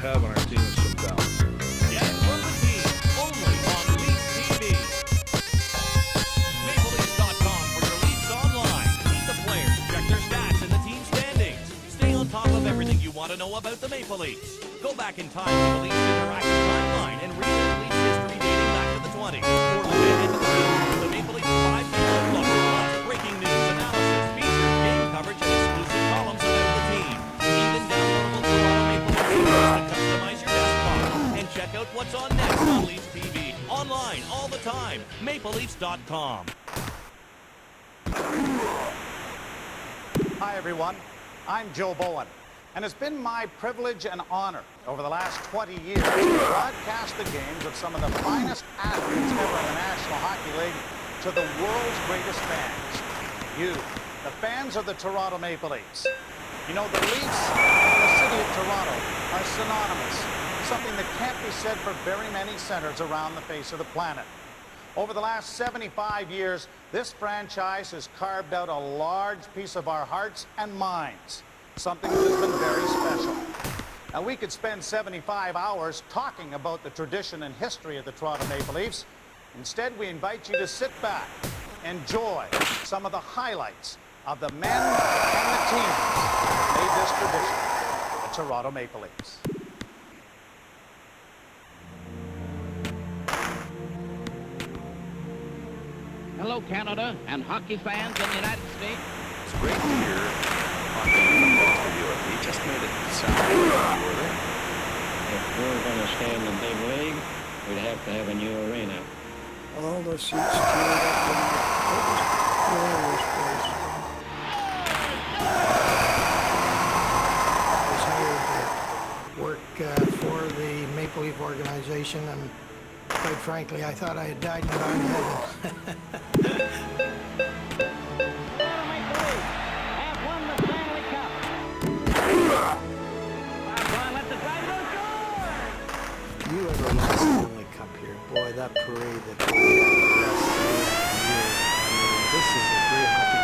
have on our team is some talent. Get it from the team, only on Leafs TV. MapleLeafs.com for your Leafs online. Meet the players, check their stats and the team standings. Stay on top of everything you want to know about the Maple Leafs. Go back in time to the Leafs interactive timeline and relive Leafs history dating back to the 20s. Or look ahead to the future. The Maple Leafs 5-minute look. Plus breaking news, analysis, features, game coverage, and exclusive columns about the team. Even downloadable Toronto Maple Leafs videos to customize your desktop. And check out what's on next on Leafs TV. Online, all the time. MapleLeafs.com. Hi, everyone. I'm Joe Bowen, and it's been my privilege and honor over the last 20 years to broadcast the games of some of the finest athletes ever in the National Hockey League to the world's greatest fans. You, the fans of the Toronto Maple Leafs. You know, the Leafs and the city of Toronto are synonymous, something that can't be said for very many centers around the face of the planet. Over the last 75 years, this franchise has carved out a large piece of our hearts and minds, something that has been very special. Now, we could spend 75 hours talking about the tradition and history of the Toronto Maple Leafs. Instead, we invite you to sit back, enjoy some of the highlights of the men and the teams that made this tradition, the Toronto Maple Leafs. Hello, Canada and hockey fans in the United States. It's great to hear hockey from both of you. He just made it sound like you were there. If we were going to stay in the big league, we'd have to have a new arena. All the seats cleared up and it was glorious place. I was hired to work for the Maple Leaf organization, and quite frankly, I thought I had died and gone to heaven. Toronto Maple Leafs have won the Stanley Cup. Brian, let the drive go score! You ever won the Stanley Cup here? Boy, that parade that we had year after year. I mean, this is a great hockey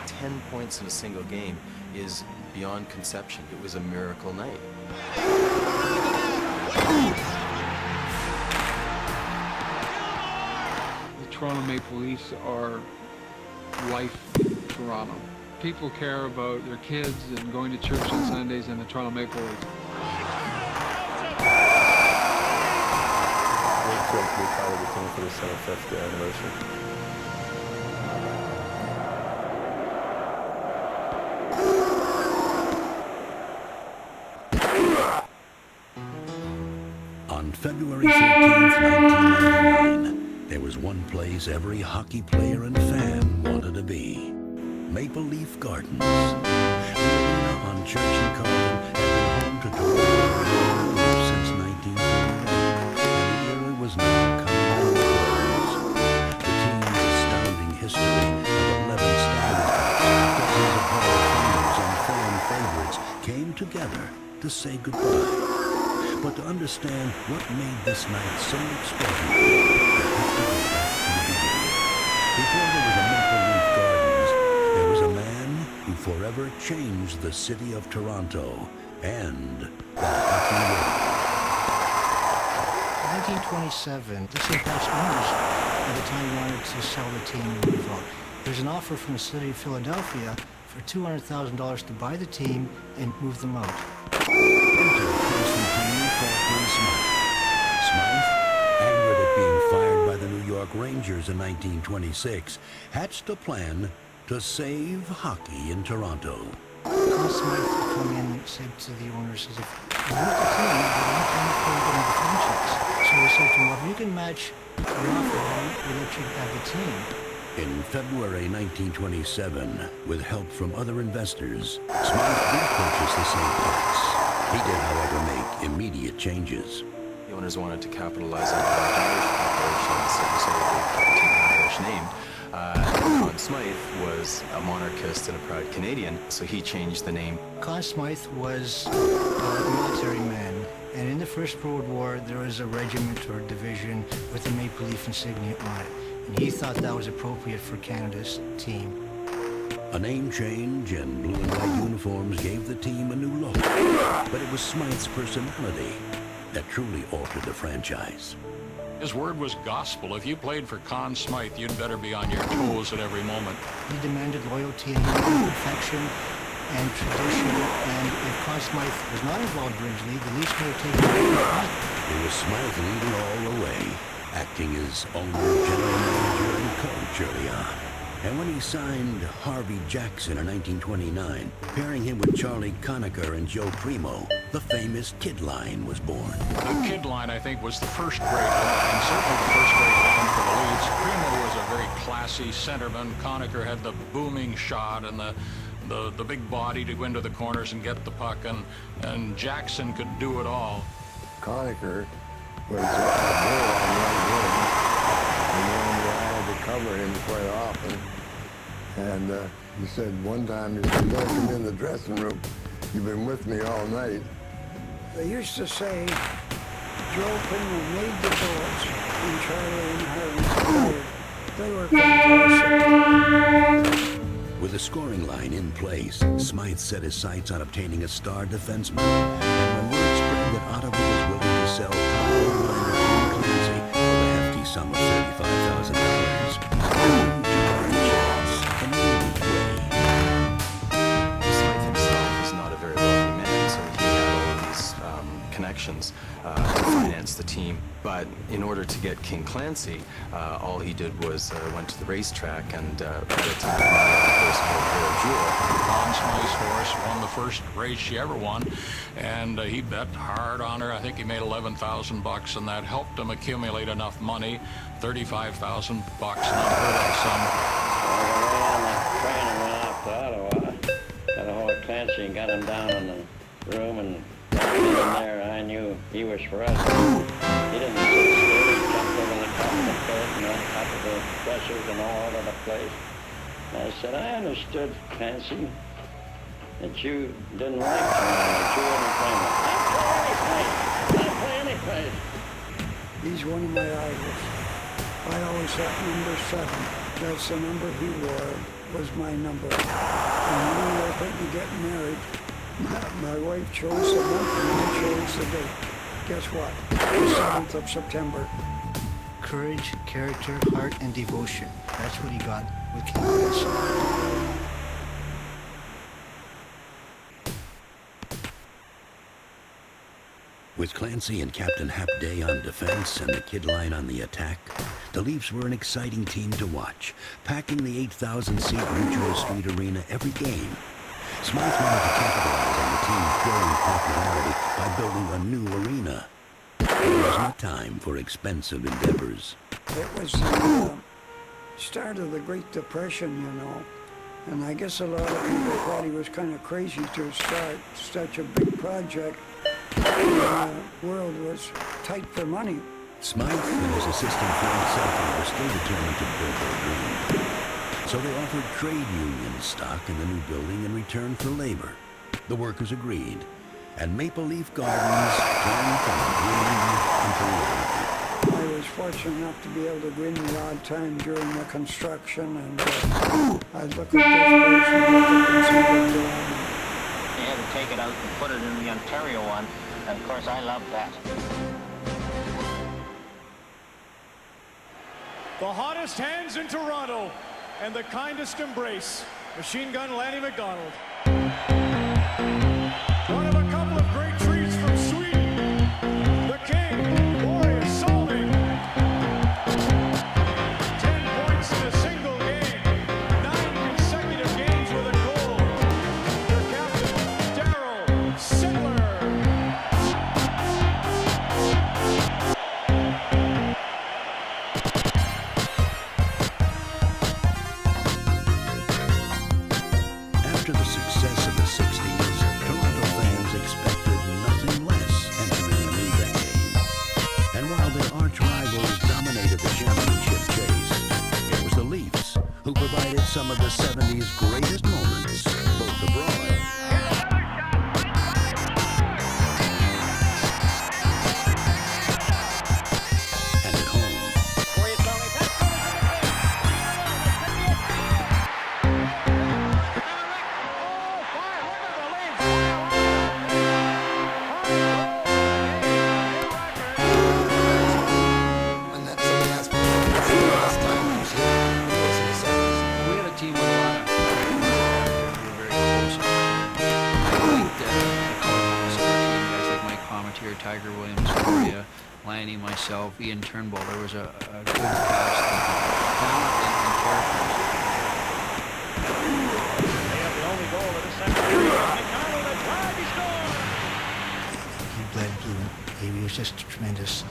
game. 10 points in a single game is beyond conception. It was a miracle night. The Toronto Maple Leafs are life in Toronto. People care about their kids and going to church on Sundays and the Toronto Maple Leafs. We're thrilled to be part of the team for the 75th anniversary. On February 13th, 1999, there was one place every hockey player and fan wanted to be. Maple Leaf Gardens. The arena on Church and Carlton had been home to Toronto since 1939, and the era was now coming to a close. The team's astounding history of 11 Stanley Cups, dozens of Hall of Famers, and fan favorites came together to say goodbye. But to understand what made this night so extraordinary, you have to go back to the beginning. Before there was a Maple Leaf Gardens, there was a man who forever changed the city of Toronto and the hockey world. 1927, this impacts owners by the time he wanted to sell the team and move on. There's an offer from the city of Philadelphia for $200,000 to buy the team and move them out. Enter Conn Smythe. Smythe, angered at being fired by the New York Rangers in 1926, hatched a plan to save hockey in Toronto. Conn Smythe come in and said to the owners, if you want the team, you don't have to pay them the franchise. So they said to him, well, if you can match the offer, we'll let you have the team. In February 1927, with help from other investors, Smythe did purchase the St. Pat's. He did, however, make immediate changes. The owners wanted to capitalize on the Irish population, so they gave the team an Irish name. Conn Smythe was a monarchist and a proud Canadian, so he changed the name. Conn Smythe was a military man, and in the First World War, there was a regiment or division with the Maple Leaf insignia on it, and he thought that was appropriate for Canada's team. A name change and blue and white uniforms gave the team a new look, but it was Smythe's personality that truly altered the franchise. His word was gospel. If you played for Conn Smythe, you'd better be on your toes at every moment. He demanded loyalty and perfection and tradition, and if Conn Smythe was not involved originally, the Leafs would have taken it back. It was Smythe leading all the way, acting as owner, general manager, and coach early on. And when he signed Harvey Jackson in 1929, pairing him with Charlie Conacher and Joe Primo, the famous Kid Line was born. The Kid Line, I think, was the first great line, and certainly the first great line for the Leafs. Primo was a very classy centerman. Conacher had the booming shot and the big body to go into the corners and get the puck, and Jackson could do it all. Conacher was a bull on right wing, and then I had to cover him quite often. And he said one time, he said, "You gotta come in the dressing room. You've been with me all night." They used to say Joe Primo made the bullets and Charlie and Harvey fired. They were fantastic. With the scoring line in place, Smythe set his sights on obtaining a star defenseman. And when word spread that Ottawa was willing to sell top liner Conn Clancy for the hefty sum of $35,000, Smythe himself was not a very wealthy man, so he had all these connections to finance the team. But in order to get King Clancy, all he did was went to the racetrack and at a time when he had the horse called Jewel. Conn Smythe's horse won the first race she ever won, and he bet hard on her. I think he made $11,000, and that helped him accumulate enough money, $35,000, an unheard of sum. I ran the train and went off to Ottawa. Got a hold of Clancy and got him down in the room, and got him in there. I knew he was for us. He didn't sit still. He jumped over the top of the bed and on top of the dressers and all over the place. And I said, "I understood, Clancy, that you didn't like me, that you wouldn't play me. I'll play any place. He's one of my idols. I always thought number 7, that's the number he wore, was my number. And when we were thinking of getting married, my wife chose the month and I chose the date. Guess what? The 7th of September. Courage, character, heart, and devotion. That's what he got with King Clancy. With Clancy and Captain Hap Day on defense and the Kid Line on the attack, the Leafs were an exciting team to watch, packing the 8,000-seat Montreal Street Arena every game. Smythe wanted to capitalize on the team's growing popularity by building a new arena. It wasn't a time for expensive endeavors. It was the start of the Great Depression, you know. And I guess a lot of people thought he was kind of crazy to start such a big project. The world was tight for money. Smythe and his assistant Frank Selke were still determined to build their dream. So they offered trade union stock in the new building in return for labor. The workers agreed, and Maple Leaf Gardens turned from a dream into reality. I was fortunate enough to be able to go in the odd time during the construction, and I'd look at this place and look up and see what they're doing. They had to take it out and put it in the Ontario one, and of course I loved that. The hottest hands in Toronto and the kindest embrace. Machine Gun Lanny McDonald. One of a couple of great treats from Sweden. The King, Boris Solving. 10 points in a single game. 9 consecutive games with a goal. Their captain, Darryl Sittler. After the success of the 60s, himself, Ian Turnbull. There was a good cast of talent and characters. They have the only goal of the second period. McDonald, a drive, he scores! He bled blue. He was just tremendous.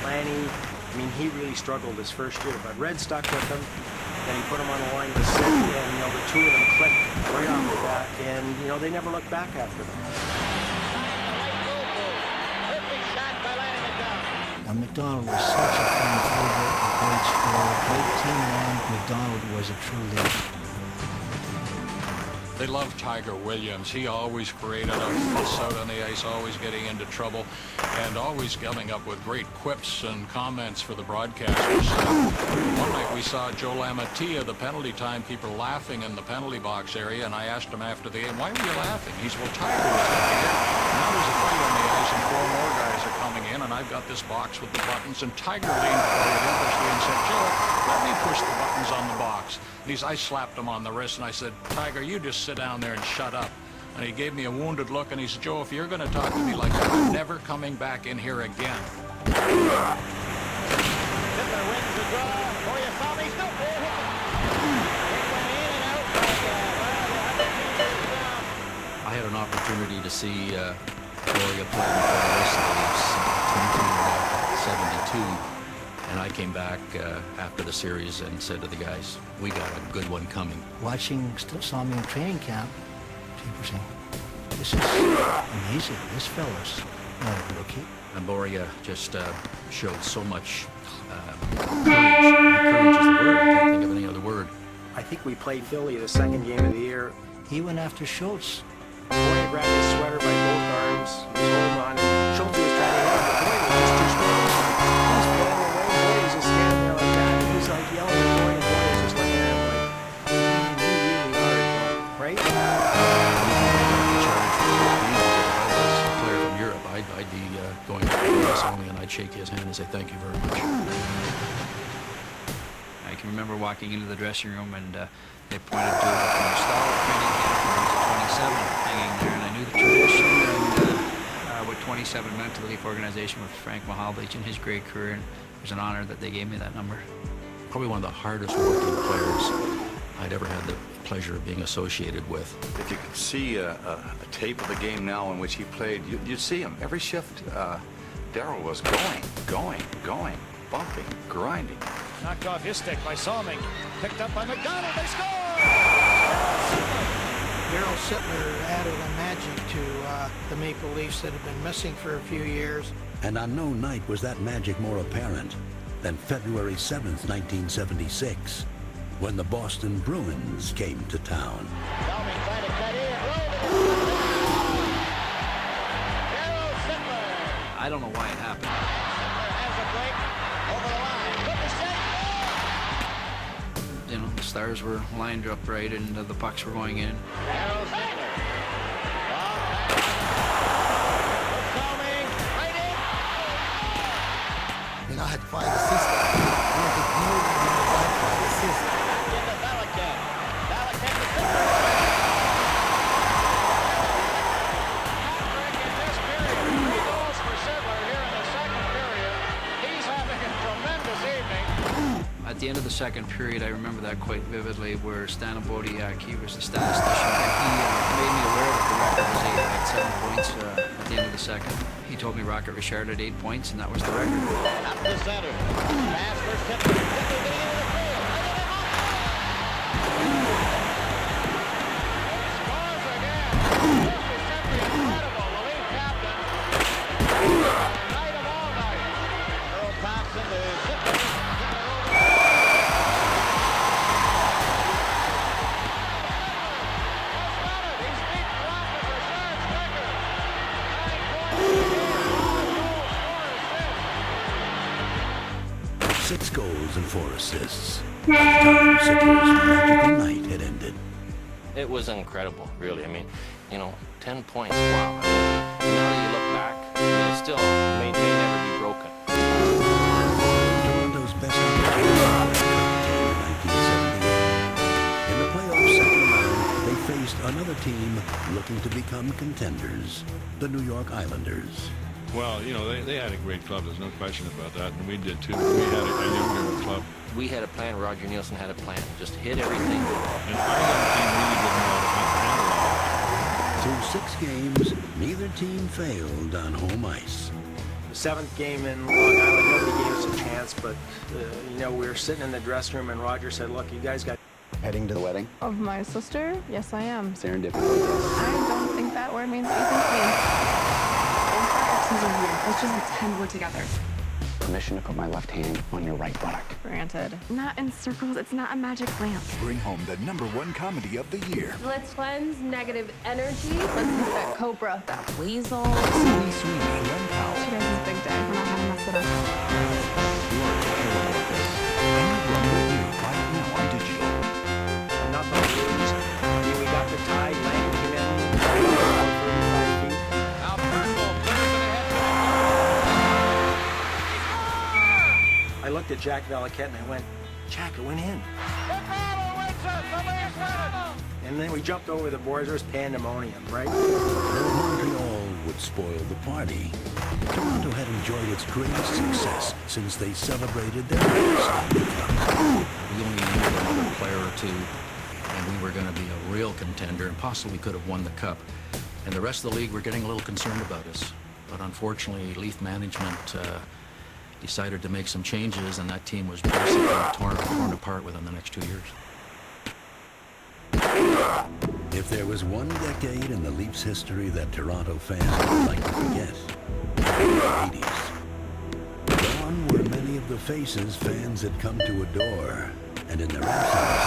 Lanny, I mean, he really struggled his first year, but Red stuck with him. Then he put him on the line to sit, and the two of them clicked right off the bat, and they never looked back after them. Now, McDonald was such a fan favorite, a great scorer, great team man. McDonald was a true leader. They love Tiger Williams. He always created a fuss out on the ice, always getting into trouble, and always coming up with great quips and comments for the broadcasters. One night we saw Joe Lamattia, the penalty timekeeper, laughing in the penalty box area, and I asked him after the game, "Why were you laughing?" He said, "Well, Tiger was in here. Now there's a fight on the ice, and 4 more guys are coming in, and I've got this box with the buttons." And Tiger leaned forward impulsively and said, "Joe, let me push the buttons on the box." I slapped him on the wrist and I said, "Tiger, you just sit down there and shut up." And he gave me a wounded look and he said, "Joe, if you're going to talk to me like that, I'm never coming back in here again." I had an opportunity to see Gloria play for the West Leafs in 1972. And I came back after the series and said to the guys, "We got a good one coming." Watching, saw me in training camp, people saying, "This is amazing. This fella's not a rookie." And Gloria just showed so much courage. Courage is the word. I can't think of any other word. I think we played Philly the second game of the year. He went after Schultz. Boy grabbed his sweater by both arms. He was holding on, and Schultz was trying to hit him, but Boy was just too strong. He's flying away. Boy was just standing there like that. He was like yelling at Boy, and Boy was just looking at him like, "You really are, right?" If I was a player from Europe, I'd be going to the US only, and I'd shake his hand and say, "Thank you very much." I can remember walking into the dressing room, and they pointed to a stall training camp, and there was a 27 hanging there, and I knew the tradition and what 27 meant to the Leaf organization with Frank Mahovlich in his great career, and it was an honor that they gave me that number. Probably one of the hardest working players I'd ever had the pleasure of being associated with. If you could see a tape of the game now in which he played, you'd see him. Every shift, Darryl was going, bumping, grinding. Knocked off his stick by Salming. Picked up by McDonald. They score! Darryl Sittler added a magic to the Maple Leafs that had been missing for a few years. And on no night was that magic more apparent than February 7th, 1976, when the Boston Bruins came to town. Salming trying to cut in. Darryl Sittler. I don't know why it happened. Sittler has a break over the line. Put the save. The stars were lined up right, and the pucks were going in. Darryl Sittler. Salming. Right in. I had 5 assists. I wanted to build and 5 assists. Into Balaket. Balaket to Sittler. Patrick in this period. 3 goals for Sittler here in the second period. He's having a tremendous evening. At the end of the second period, I remember that quite vividly, where Stan Bodiak, he was the statistician, and he made me aware that the record was 8. I had 7 points at the end of the second. He told me Rocket Richard had 8 points, and that was the record. Up the center. Pass for Sittler. Sittler getting into the field. He scores again. This is simply incredible. The Leaf captain. Night of all nights. Earl Thompson to Sittler. He's beat Rocket Richard's record. 6 goals and 4 assists. By the time Sittler's magical night had ended. It was incredible, really. I mean, 10 points, wow. I mean, now that you look back, it still may never be broken. Toronto's best opportunity came in 1978. In the playoffs second round, they faced another team looking to become become contenders, the New York Islanders. Well, you know, they had a great club. There's no question about that, and we did too. We had a younger club. We had a plan. Roger Nielsen had a plan. Just hit everything. And our young team really didn't know how to handle Through 6 games, neither team failed on home ice. The 7th game in Long Island, nobody gave us a chance, but, you know, we were sitting in the dressing room and Roger said, look, you guys got... Heading to the wedding? Of my sister? Yes, I am. Serendipity. I don't think that word means what you think it means. Let's just pretend we're together. Permission to put my left hand on your right buttock. Granted. Not in circles. It's not a magic lamp. Bring home the #1 comedy of the year. Let's cleanse negative energy. Let's hit that cobra. That weasel. Sweetie Sweeney, Len Powell. Today's a big day. We're not gonna mess it up. You are capable of this. And you run with you right now on digital. Not the lose. I mean, we got the tie. Lang came in. 35 feet. Now Turnbull clears it ahead to the I looked at Jack Valiquette and I went, Jack, it went in. And then we jumped over the boards. There was pandemonium, right? Though Montreal would spoil the party, Toronto had enjoyed its greatest success since they celebrated their Stanley Cup. We only needed another player or two, and we were going to be a real contender and possibly could have won the Cup. And the rest of the league were getting a little concerned about us. But unfortunately, Leaf management decided to make some changes, and that team was basically torn apart within the next 2 years. If there was one decade in the Leafs' history that Toronto fans would like to forget, the 80s. Gone were many of the faces fans had come to adore, and in their absence,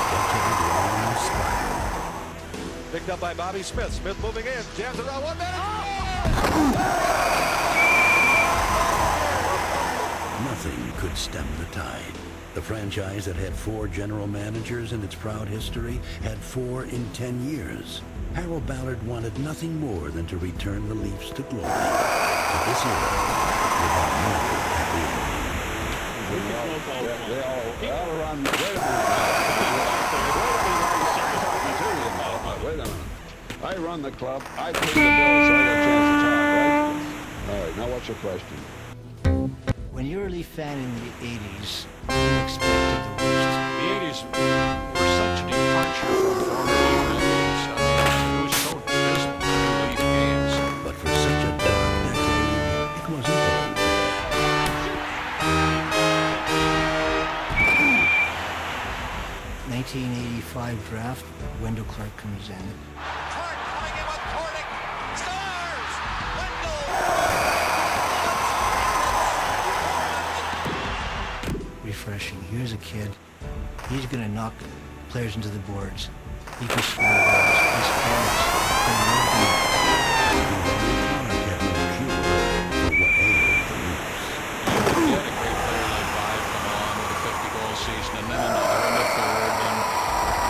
a decade-long spiral. Picked up by Bobby Smith. Smith moving in. Jams around 1 minute. Nothing could stem the tide. The franchise that had 4 general managers in its proud history had 4 in 10 years. Harold Ballard wanted nothing more than to return the Leafs to glory. But this era would have no happy ending. They all run. Wait a minute. I run the club. I pay the bills, so I get a chance to talk, right? All right, now what's your question? When you're a Leaf fan in the 80s, you expected the worst. The 80s were such a departure from former Leaf decades. I mean, it was so dismal in Leaf games. But for such a dark decade, it wasn't over. ...1985 draft, Wendell Clark comes in. Clark coming in with Kornick. Stars! Refreshing. Here's a kid. He's going to knock players into the boards. He can score goals. He's famous. Season and then another in the third, and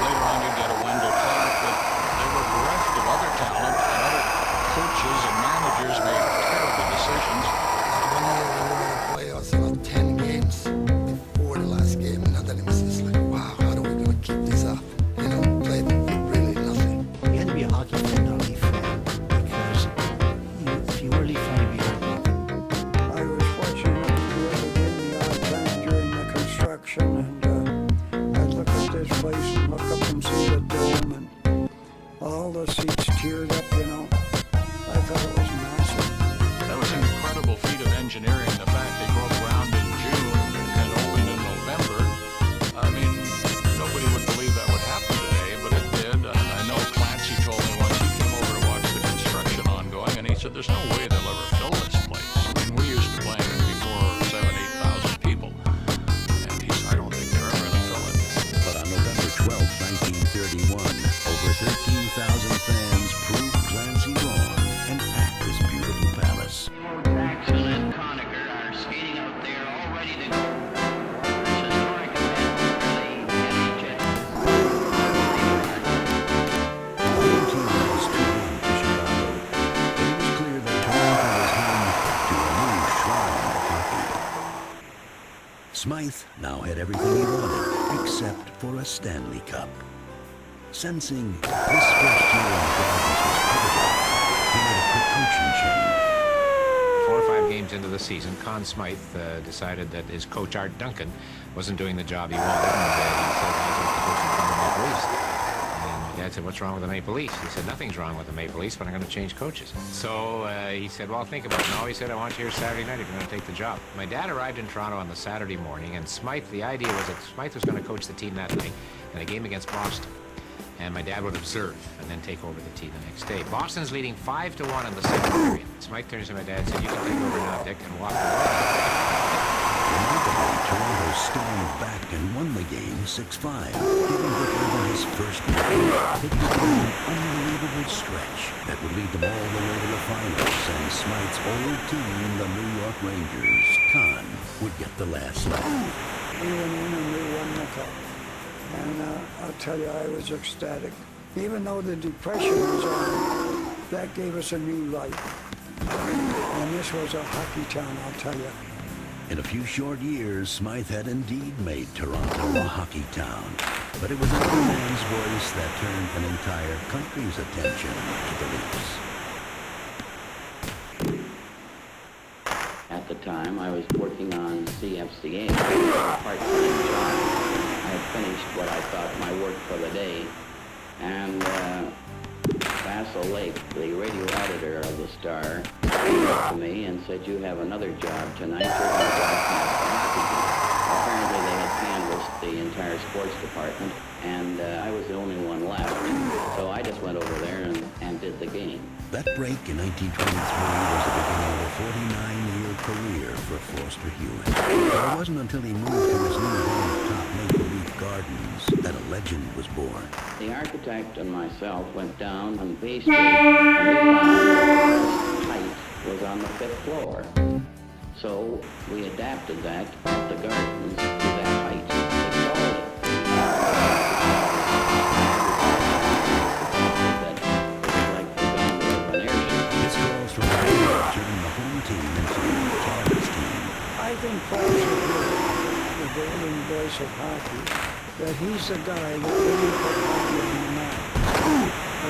later on you'd get a Wendell Clark, but they were bereft of other talent, and other coaches and managers made terrible decisions. When we were in the playoffs, about 10 games before the last game, and then it was just like, wow, how are we going to keep this up? You know, played really nothing. You had to be a hockey fan, not a Leaf fan, because if you were a Leaf fan, you'd be heartbroken. I was fortunate to be able to win the odd time during the construction, and I'd look at this place and look up and see the dome and all the seats tiered up, you know. I thought it was massive. That was an incredible feat of engineering, the fact they broke ground in June and opened in November. I mean, nobody would believe that would happen today, but it did. And I know Clancy told me once he came over to watch the construction ongoing, and he said, there's no way they'll ever fill this place. I mean, we used to play before 7,000 to 8,000 people. And he said, I don't think they're ever going to fill it. But on November 12, 1931, over 13,000 fans proved Clancy wrong and packed this beautiful palace. Jackson and Conacher are skating out there all ready to go. This historic event for the NHL. The home team lost 2-1 to Chicago, but it was clear that Toronto was home to a new shrine of hockey. Smythe now had everything he wanted, except for a Stanley Cup. Sensing this first year in the Gardens was pivotal, he made a quick coaching change. 4 or 5 games into the season, Conn Smythe decided that his coach, Art Duncan, wasn't doing the job he wanted, and he said, "I'd like to coach in front of the Maple Leafs." And my dad said, "What's wrong with the Maple Leafs?" He said, "Nothing's wrong with the Maple Leafs, but I'm going to change coaches." So he said, "Well, think about it." No, he said, "I want you here Saturday night if you're going to take the job." My dad arrived in Toronto on the Saturday morning, and Smythe, the idea was that Smythe was going to coach the team that night in a game against Boston. And my dad would observe and then take over the team the next day. Boston's leading 5-1 in the second period. Smythe turns to my dad and said, "You can take over now, Dick," and walk away. Remarkably, Toronto stormed back and won the game 6-5, giving Dick River his first win. It became an unbelievable stretch that would lead them all the way to the finals, and Smythe's old team, the New York Rangers, Conn, would get the last laugh. We went in and we won the cup. And I'll tell you, I was ecstatic. Even though the depression was on, that gave us a new life. And this was a hockey town, I'll tell you. In a few short years, Smythe had indeed made Toronto a hockey town. But it was another man's voice that turned an entire country's attention to the Leafs. At the time, I was working on CFCA, a part-time job. I had finished what I thought my work for the day, and Basil Lake, the radio editor of the Star, came up to me and said, "You have another job tonight. You're going to broadcast the hockey game." Apparently they had canvassed the entire sports department, and I was the only one left, so I just went over there and did the game. That break in 1923 was the beginning of a 49-year career for Foster Hewitt. But it wasn't until he moved to his new home atop Maple Leaf Gardens that a legend was born. The architect and myself went down on B Street, and we found that the height was on the 5th floor. So we adapted that at the Gardens to that height. They called it. From the turning the home team into the Tigers team. I think Foster Hewitt, the golden voice of hockey, that he's the guy that really put hockey on the map,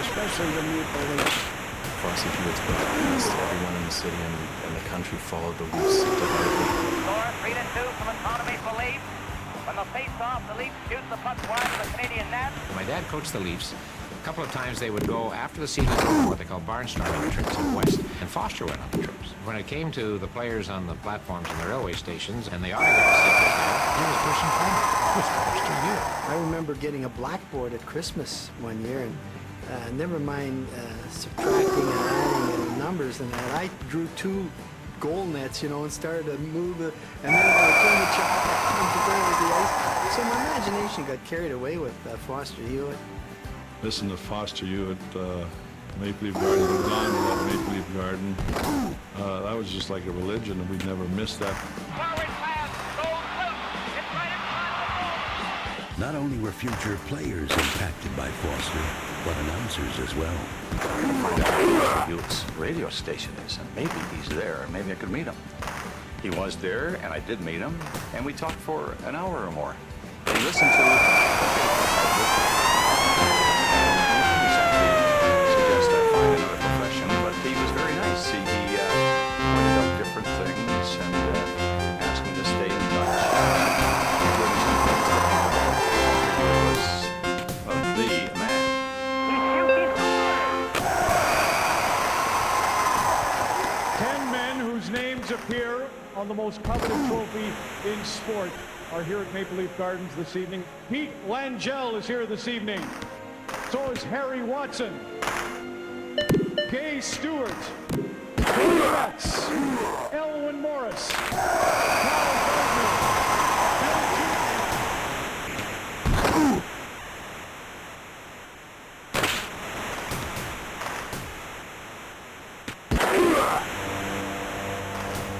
especially the Maple Leafs. Foster Hewitt's broadcast, everyone in the city and the country followed the Leafs devoutly. Score 3-2 from the Toronto Maple Leafs. When the face-off, the Leafs shoot the puck wide to the Canadian net. My dad coached the Leafs. A couple of times they would go after the season over what they call barnstorming trips out west, and Foster went on the trips. When it came to the players on the platforms and the railway stations and the autograph seekers there, he was first and foremost. It was Foster Hewitt. I remember getting a blackboard at Christmas one year, and never mind subtracting and adding and numbers and that. I drew 2 goal nets, and started to move it, and then I turned the chalk and compared with the ice. So my imagination got carried away with Foster Hewitt. Listen to Foster Hewitt, Maple Leaf Garden, we've gone to that Maple Leaf Garden. That was just like a religion, and we'd never miss that. Not only were future players impacted by Foster, but announcers as well. I'm going to find out where Foster Hewitt's radio station is, and maybe he's there, and maybe I could meet him. He was there, and I did meet him, and we talked for an hour or more. And he listened to appear on the most coveted trophy in sport are here at Maple Leaf Gardens this evening. Pete Langell is here this evening. So is Harry Watson, Gay Stewart, Cody Betts, Elwin Morris, Kyle Gardner, Bill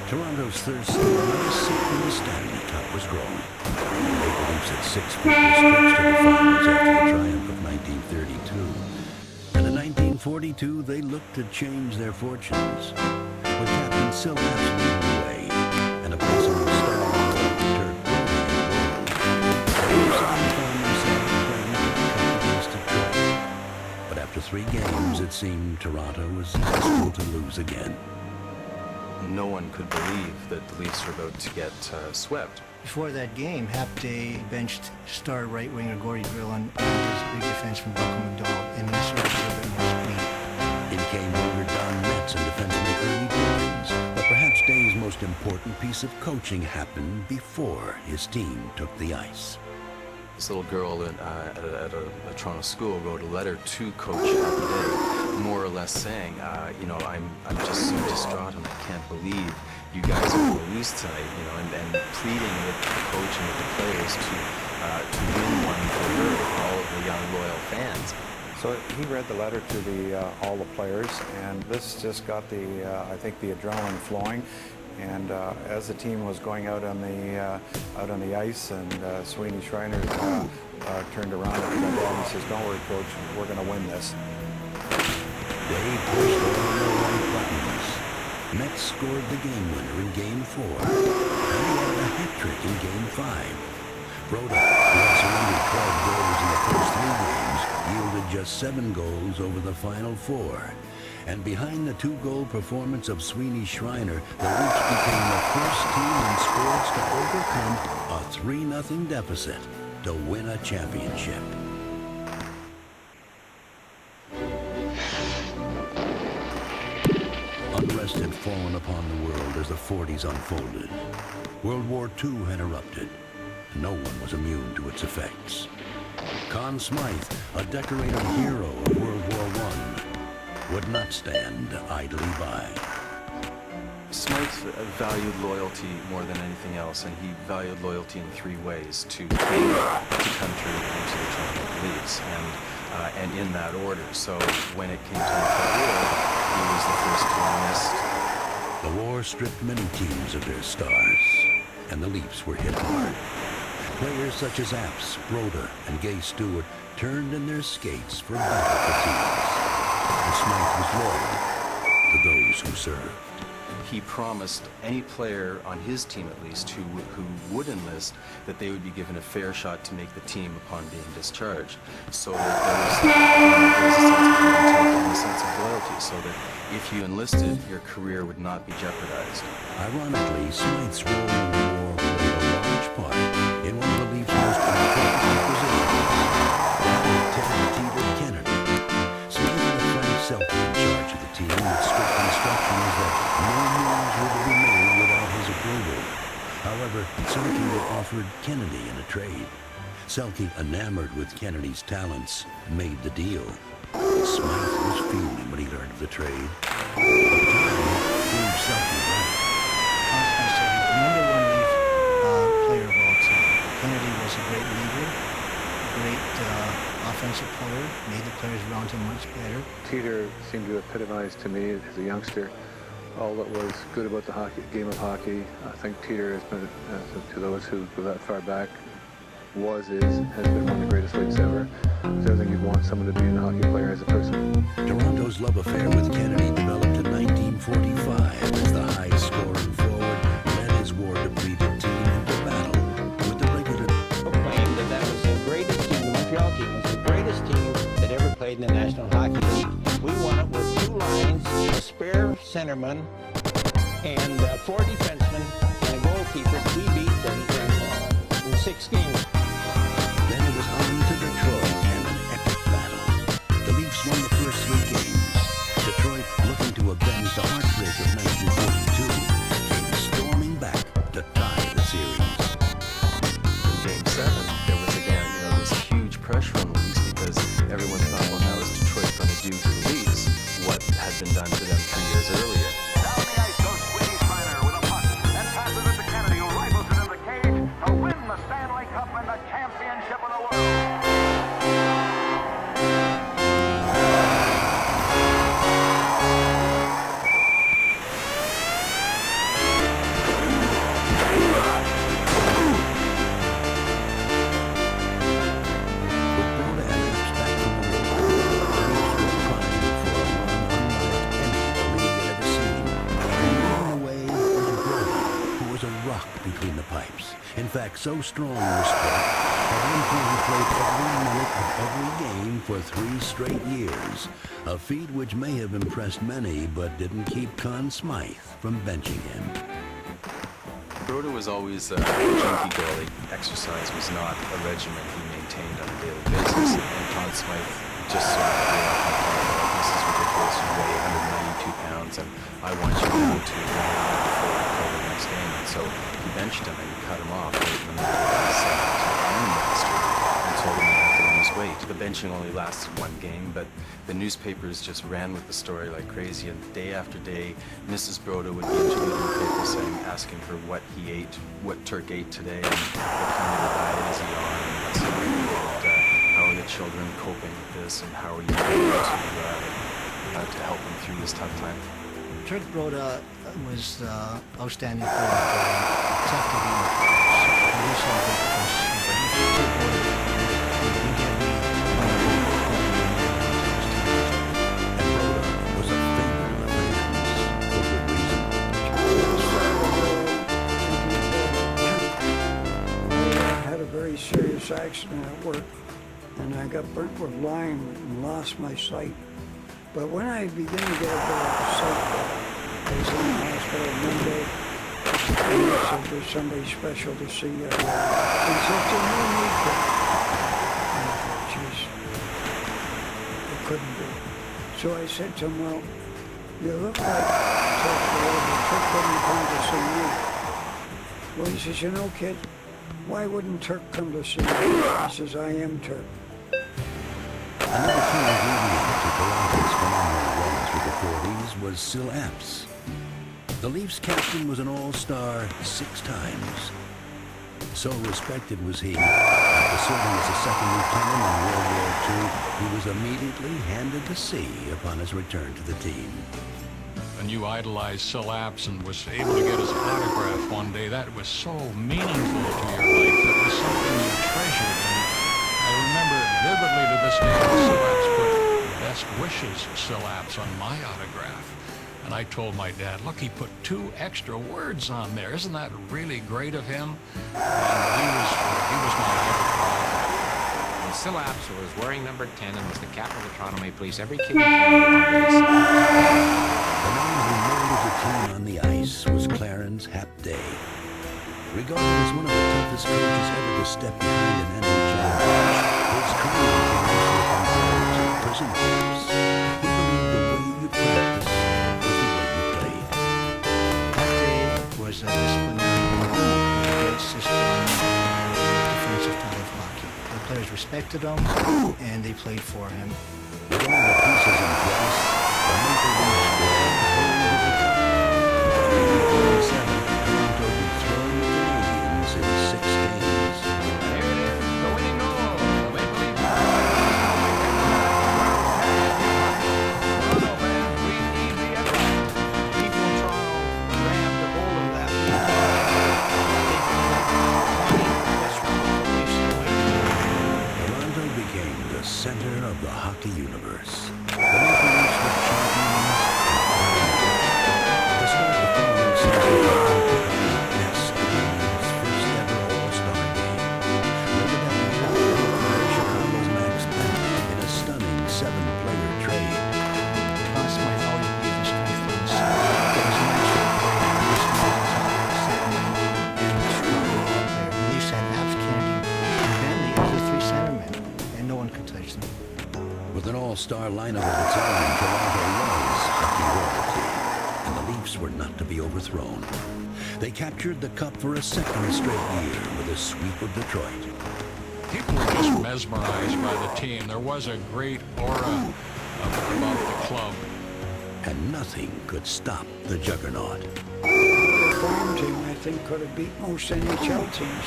Toronto's thirst for another seat in the Stanley Cup was growing. The Maple Leafs had 6 frequent trips to the finals after the triumph of 1932. And in 1942, they looked to change their fortunes. With Captain Sylvester away and a possible star Dirk Boone, the Leafs found themselves playing the Cup against Detroit. 3 games, it seemed Toronto was destined to lose again. No one could believe that the Leafs were about to get swept. Before that game, Hapday benched star right winger Gordie Drillin and his big defenseman Malcolm McDonald, and he started a little bit more speed. In came winger Don Metz and defenseman Ernie Bruins, but perhaps Day's most important piece of coaching happened before his team took the ice. This little girl at a Toronto school wrote a letter to Coach Hapday, more or less saying, I'm just so distraught and I can't believe you guys are going to lose tonight, and pleading with the coach and with the players to win one for her, all of the young loyal fans. So he read the letter to all the players, and this just got I think the adrenaline flowing. And as the team was going out on the ice, and Sweeney Schreiner turned around at my dad and says, "Don't worry, Coach, we're going to win this." They pushed all the right buttons. Metz scored the game winner in Game 4, and he had a hat trick in Game 5. Broda, who had surrendered 12 goals in the first 3 games, yielded just 7 goals over the final 4. And behind the 2-goal performance of Sweeney Schreiner, the Leafs became the first team in sports to overcome a 3-0 deficit to win a championship. Unrest had fallen upon the world as the 40s unfolded. World War II had erupted. No one was immune to its effects. Conn Smythe, a decorated hero of World War I, would not stand idly by. Smythe valued loyalty more than anything else, and he valued loyalty in 3 ways: to king, to country, and to the Toronto Leafs, and in that order. So when it came time for war, he was the first to enlist. The war stripped many teams of their stars, and the Leafs were hit hard. Players such as Apps, Broda, and Gay Stewart turned in their skates for battle fatigues. And Smythe was loyal to those who served. He promised any player on his team, at least, who would enlist, that they would be given a fair shot to make the team upon being discharged. So that there was a sense of give and take and a sense of loyalty, so that if you enlisted, your career would not be jeopardized. Ironically, Smythe's role in the war played a large part in one of the Leafs' most important acquisitions, Lieutenant Teeter Kennedy. Smythe had Frank Selke in charge of the team with strict instructions that no moves were to be made without his approval. However, Selke had offered Kennedy in a trade. Selke, enamored with Kennedy's talents, made the deal. Smythe was fuming when he learned of the trade. But time proved Selke right. I said, the number 1 Leaf player of all time. Kennedy was a great leader, great offensive player, made the players around him much better. Teeter seemed to epitomize to me as a youngster all that was good about the game of hockey. I think Teeter has been, to those who go that far back, has been one of the greatest leagues ever. It's everything you'd want someone to be in a hockey player as a person. Toronto's love affair with Kennedy developed in 1945 as the high-scoring forward led his war-depleted team into battle with the regular. Claimed that was the greatest team, the Montreal team was the greatest team that ever played in the National Hockey League. We won it with 2 lines, a spare centerman, and 4 defensemen, and a goalkeeper. We beat them in 6 games. Then it was on to Detroit and an epic battle. The Leafs won the first 3 games. Detroit, looking to avenge the heartbreak of 1942, came storming back to tie the series. In Game 7, there was again, this huge pressure on the Leafs because everyone thought, well, now is Detroit going to do to the Leafs what had been done to them 3 years earlier? Down the ice goes Sweeney Schreiner with a puck, and passes it to Kennedy, who rifles it in the cage to win the Stanley Cup and the championship of the world. rock between the pipes. In fact, so strong was Turk, at one point he played every minute of every game for 3 straight years. A feat which may have impressed many, but didn't keep Conn Smythe from benching him. Broda was always a junkie goalie. Exercise was not a regimen he maintained on a daily basis. And Conn Smythe just sort of grew up and thought, this is ridiculous, you weigh 192 pounds, and I want you down to 194 before the next game. And so he benched him and he cut him off late in the middle of his Iron Master and told him he had to lose weight. The benching only lasted 1 game, but the newspapers just ran with the story like crazy, and day after day, Mrs. Broda would be interviewed in the paper saying, asking her what he ate, what Turk ate today, and what kind of a diet is he on, and what's he doing, and how are the children coping with this, and how are you going to help them through this tough time. Turk Broda was outstanding player. Tough to be. Very serious accident at work, and I got burnt with lime and lost my sight. But when I began to get a bit of sight back, I was in the hospital Monday, and they said there's somebody special to see you. He said, "There's no need for it." And I thought, geez, it couldn't be. So I said to him, well, you look like Turk couldn't come to see me. Well, he says, you know, kid, why wouldn't Turk come to see me? He says, I am Turk. Another key ingredient to Toronto's phenomenal runs with the 40s was Syl Apps. The Leafs captain was an all-star 6 times. So respected was he, after serving as a second lieutenant in World War II, he was immediately handed the C upon his return to the team. And you idolized Syl Apps and was able to get his autograph one day. That was so meaningful to your life. It was something you treasured. And I remember vividly to this day that Syl Apps put best wishes Syl Apps on my autograph. And I told my dad, look, he put 2 extra words on there. Isn't that really great of him? And he was my idol. When Syl Apps was wearing number 10 and was the captain of the Toronto Maple Leafs, every kid in Canada wanted to be Syl Apps. The man who molded the team on the ice was Clarence Hap Day. Regarded as one of the toughest coaches ever to step behind an NHL bench, his career was actually compared to prison camps. He believed the way you practice was the way you played. Hap Day was a disciplinarian, a great system, and a defensive style of hockey. The players respected him, and they played for him. With all the pieces in place, the Maple Leafs were hold of the cup. In 1947, Toronto dethroned the Canadiens in 6 games. Here it is, the winning goal. The Maple Leafs. Toronto fans breathe easy at last. People in Toronto grabbed a hold of that. Toronto became the center of the hockey universe. The Maple Leafs were champions. To start the following season, Toronto took on the best of the league's first ever All-Star game. Later that year, they acquired Chicago's Max Payne in a stunning 7-player trade. Conn Smythe always believed in strength runs. It was natural play. This man was always sitting and strong player. The Leafs had Apps, Kennedy, and Bentley as the 3 centermen, and no one could touch them. With an all-star lineup of its own, Toronto was hockey royalty, and the Leafs were not to be overthrown. They captured the cup for a 2nd straight year with a sweep of Detroit. People were just mesmerized by the team. There was a great aura about the club. And nothing could stop the juggernaut. The farm team, I think, could have beat most NHL teams.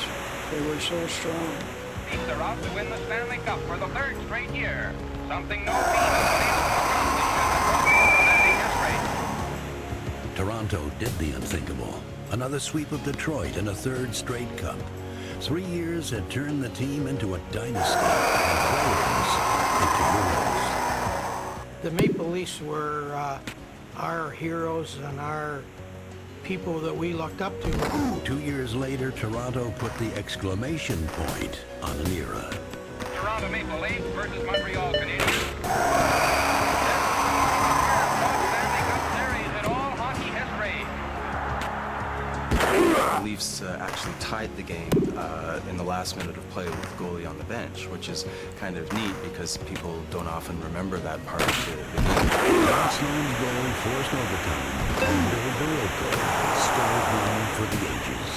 They were so strong. Leafs are out to win the Stanley Cup for the 3rd straight year. Something no team has been able to accomplish at the trophy from that rate. Toronto did the unthinkable. Another sweep of Detroit and a 3rd straight cup. 3 years had turned the team into a dynasty and players into heroes. The Maple Leafs were our heroes and our people that we looked up to. 2 years later, Toronto put the exclamation point on an era. Toronto Maple Leafs versus Montreal Canadiens. Stanley Cup series in all hockey history. The Leafs actually tied the game in the last minute of play with the goalie on the bench, which is kind of neat because people don't often remember that part of the game. Jocelyn's goal forced overtime, and Bill Barocco scored one for the ages.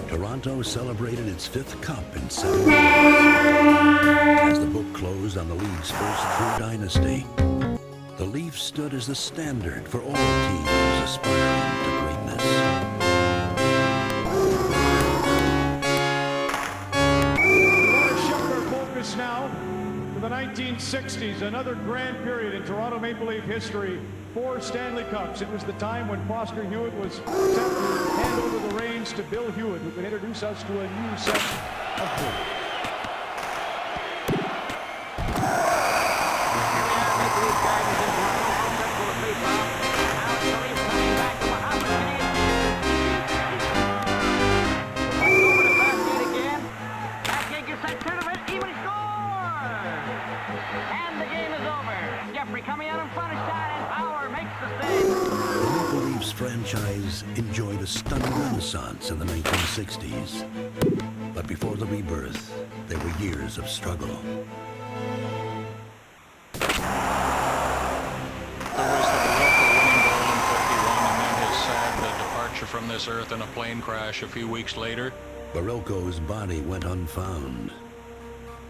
Toronto celebrated its 5th cup in 7 years. As the book closed on the league's first true dynasty, the Leafs stood as the standard for all teams aspiring to greatness. We want to shift our focus now to the 1960s, another grand period in Toronto Maple Leaf history. 4 Stanley Cups. It was the time when Foster Hewitt was set to hand over the reins to Bill Hewitt, who could introduce us to a new set of players. Franchise enjoyed a stunning renaissance in the 1960s. But before the rebirth, there were years of struggle. There was the Barocco winning goal in 51 and then his sad departure from this earth in a plane crash a few weeks later. Barocco's body went unfound.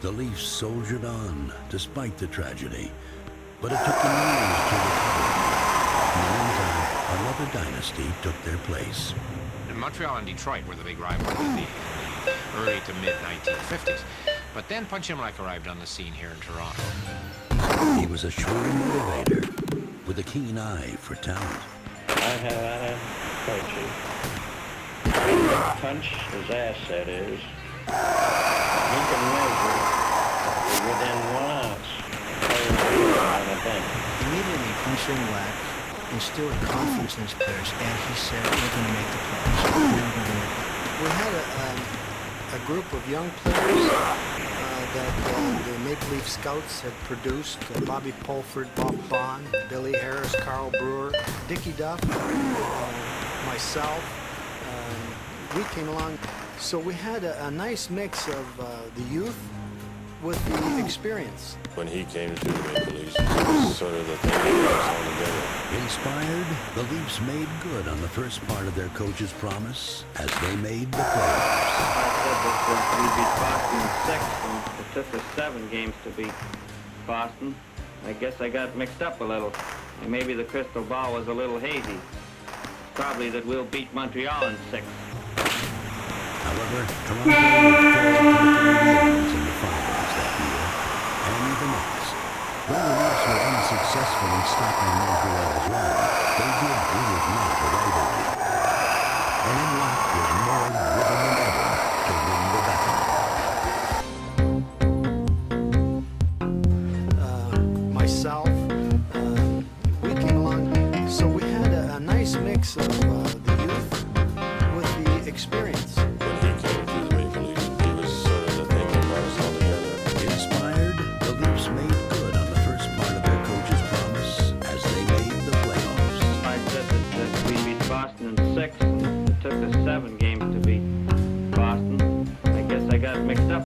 The Leafs soldiered on despite the tragedy, but it took them years to recover. In the meantime, another dynasty took their place. And Montreal and Detroit were the big rivals in the early to mid-1950s. But then Punch Imlach arrived on the scene here in Toronto. He was a shrewd motivator with a keen eye for talent. I have coaches. Punch, his asset is, he can measure within 1 ounce on the bench. Immediately, Punch Imlach instilled confidence in his players, and he said, we're going to make the playoffs. We had a group of young players that the Maple Leaf Scouts had produced. Bobby Pulford, Bob Bond, Billy Harris, Carl Brewer, Dickie Duff, myself. We came along. So we had a nice mix of the youth with the experience. When he came to the Maple Leafs, it was sort of the thing that brought us all together. Inspired, the Leafs made good on the first part of their coach's promise as they made the playoffs. I said that we beat Boston in 6, and it took us 7 games to beat Boston. I guess I got mixed up a little. And maybe the crystal ball was a little hazy. Probably that we'll beat Montreal in 6. However, Toronto would fall to the Canadiens in the finals that year, and the next. Though the Leafs were unsuccessful in stopping Montreal's run, they did reignite a rivalry. And Imlach was more driven than ever to win the battle. Myself, we came along, so we had a nice mix of